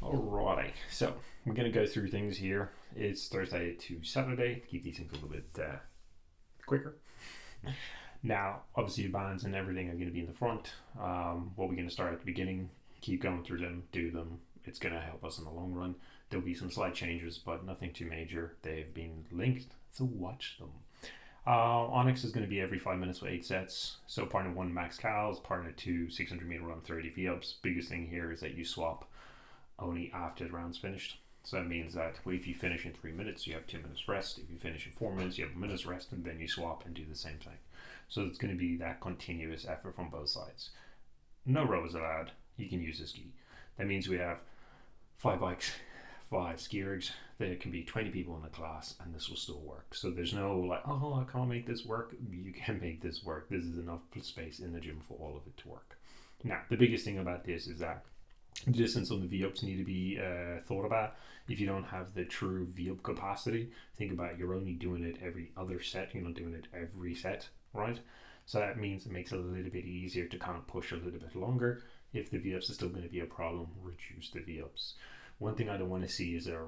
Alrighty, so we're going to go through things here. It's Thursday to Saturday, keep these things a little bit quicker. Now, obviously, your bands and everything are going to be in the front. What we're going to start at the beginning, keep going through them, do them. It's going to help us in the long run. There'll be some slight changes, but nothing too major. They've been linked, so watch them. Onyx is going to be every 5 minutes with 8 sets. So partner 1 max cals, partner 2 600 meter run 30 V-ups. Biggest thing here is that you swap only after the round's finished. So that means that if you finish in 3 minutes, you have 2 minutes rest. If you finish in 4 minutes, you have a minute's rest, and then you swap and do the same thing. So it's going to be that continuous effort from both sides. No rows allowed. You can use a ski. That means we have 5 bikes, 5 ski rigs. There can be 20 people in the class, and this will still work. So there's no like, oh, I can't make this work. You can make this work. This is enough space in the gym for all of it to work. Now, the biggest thing about this is that the distance on the V-ups need to be thought about. If you don't have the true V-up capacity, think about you're only doing it every other set. You're not doing it every set, right? So that means it makes it a little bit easier to kind of push a little bit longer. If the V-ups is still going to be a problem, reduce the V-ups. One thing I don't want to see is a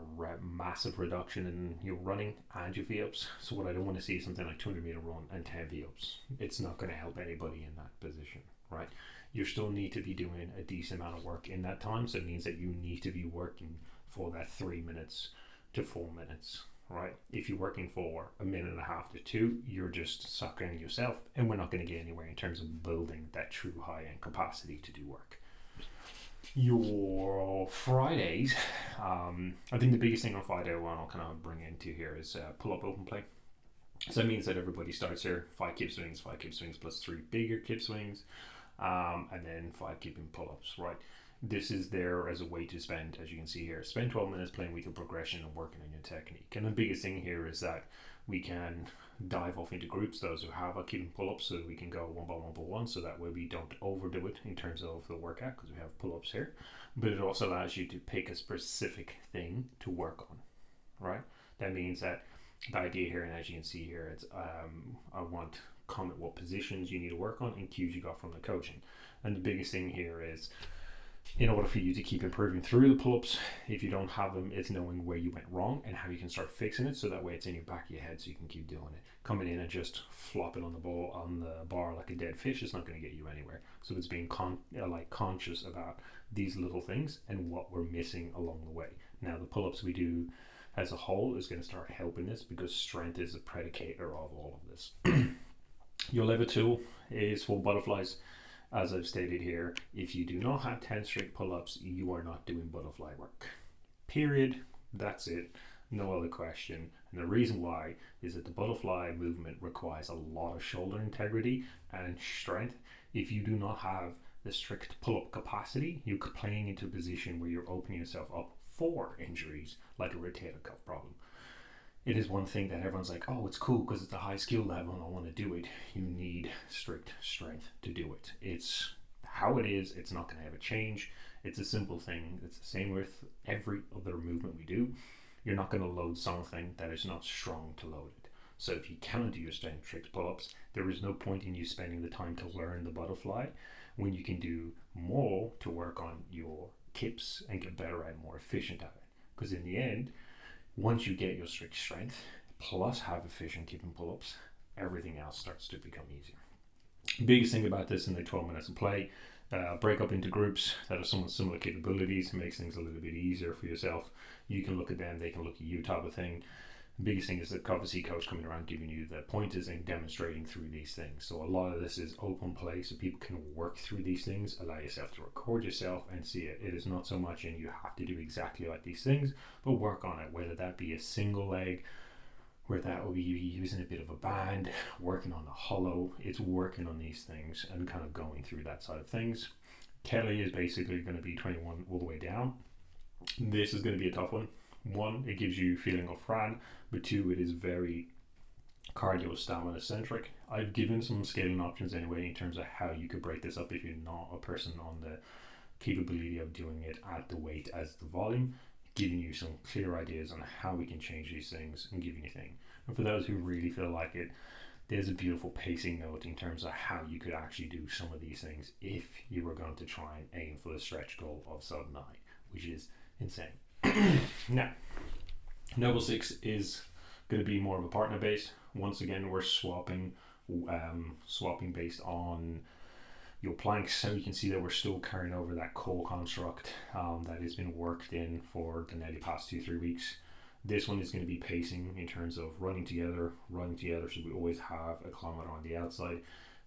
massive reduction in your running and your V-ups. So what I don't want to see is something like 200 meter run and 10 V-ups. It's not going to help anybody in that position, right? You still need to be doing a decent amount of work in that time. So it means that you need to be working for that 3 minutes to 4 minutes, right? If you're working for a minute and a half to 2, you're just sucking yourself, and we're not going to get anywhere in terms of building that true high-end capacity to do work. Your Fridays, I think the biggest thing on Friday one I'll kind of bring into here is pull-up open play. So that means that everybody starts here, 5 kip swings plus 3 bigger kip swings, and then 5 keeping pull-ups, right? This is there as a way to spend, as you can see here, spend 12 minutes playing with your progression and working on your technique. And the biggest thing here is that we can dive off into groups, those who have a keeping pull-ups, so we can go one by one, so that way we don't overdo it in terms of the workout, because we have pull-ups here. But it also allows you to pick a specific thing to work on, right? That means that the idea here, and as you can see here, it's I want comment what positions you need to work on and cues you got from the coaching. And the biggest thing here is, in order for you to keep improving through the pull-ups, if you don't have them, it's knowing where you went wrong and how you can start fixing it, so that way it's in your back of your head so you can keep doing it. Coming in and just flopping on the bar like a dead fish is not going to get you anywhere. So it's being conscious about these little things and what we're missing along the way. Now the pull-ups we do as a whole is going to start helping this, because strength is a predicator of all of this. Your lever tool is for butterflies. As I've stated here, if you do not have 10 straight pull-ups, you are not doing butterfly work. Period. That's it. No other question. And the reason why is that the butterfly movement requires a lot of shoulder integrity and strength. If you do not have the strict pull-up capacity, you're playing into a position where you're opening yourself up for injuries, like a rotator cuff problem. It is one thing that everyone's like, oh, it's cool because it's a high skill level and I want to do it. You need strict strength to do it. It's how it is. It's not going to ever change. It's a simple thing. It's the same with every other movement we do. You're not going to load something that is not strong to load it. So if you cannot do your strict pull-ups, there is no point in you spending the time to learn the butterfly when you can do more to work on your kips and get better and more efficient at it. Because in the end, once you get your strict strength plus have efficient keeping pull-ups, everything else starts to become easier. Biggest thing about this in the 12 minutes of play, break up into groups that have some similar capabilities. It makes things a little bit easier for yourself. You can look at them, they can look at you, type of thing. The biggest thing is the obviously coach coming around giving you the pointers and demonstrating through these things. So a lot of this is open play, so people can work through these things, allow yourself to record yourself and see it. It is not so much in you have to do exactly like these things, but work on it, whether that be a single leg, where that will be using a bit of a band, working on the hollow. It's working on these things and kind of going through that side of things. Kelly is basically going to be 21 all the way down. This is going to be a tough one. 1, it gives you feeling of Fran, but 2, it is very cardio stamina centric. I've given some scaling options anyway in terms of how you could break this up if you're not a person on the capability of doing it at the weight as the volume, giving you some clear ideas on how we can change these things and giving you things. And for those who really feel like it, there's a beautiful pacing note in terms of how you could actually do some of these things if you were going to try and aim for the stretch goal of sub 9, which is insane. Now, Noble 6 is going to be more of a partner base. Once again, we're swapping based on your planks, so you can see that we're still carrying over that core construct that has been worked in for the nearly past 2-3 weeks. This one is going to be pacing in terms of running together, so we always have a kilometer on the outside.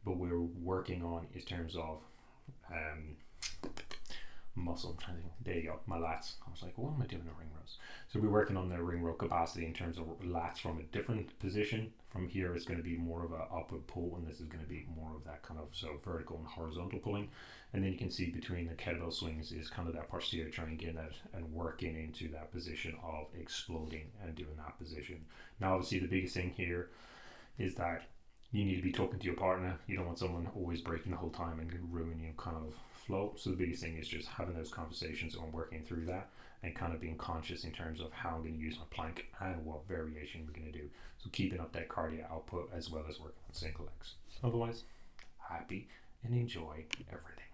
But we're working on in terms of muscle. I'm trying to think. There you go, my lats. I was like, what am I doing in ring rows? So we're working on the ring row capacity in terms of lats from a different position. From here, it's going to be more of a upward pull, and this is going to be more of that kind of vertical and horizontal pulling. And then you can see between the kettlebell swings is kind of that posterior trying to get that and working into that position of exploding and doing that position. Now, obviously, the biggest thing here is that you need to be talking to your partner. You don't want someone always breaking the whole time and ruining your kind of flow. So the biggest thing is just having those conversations and working through that and kind of being conscious in terms of how I'm going to use my plank and what variation we're going to do. So keeping up that cardio output as well as working on single legs. Otherwise, happy and enjoy everything.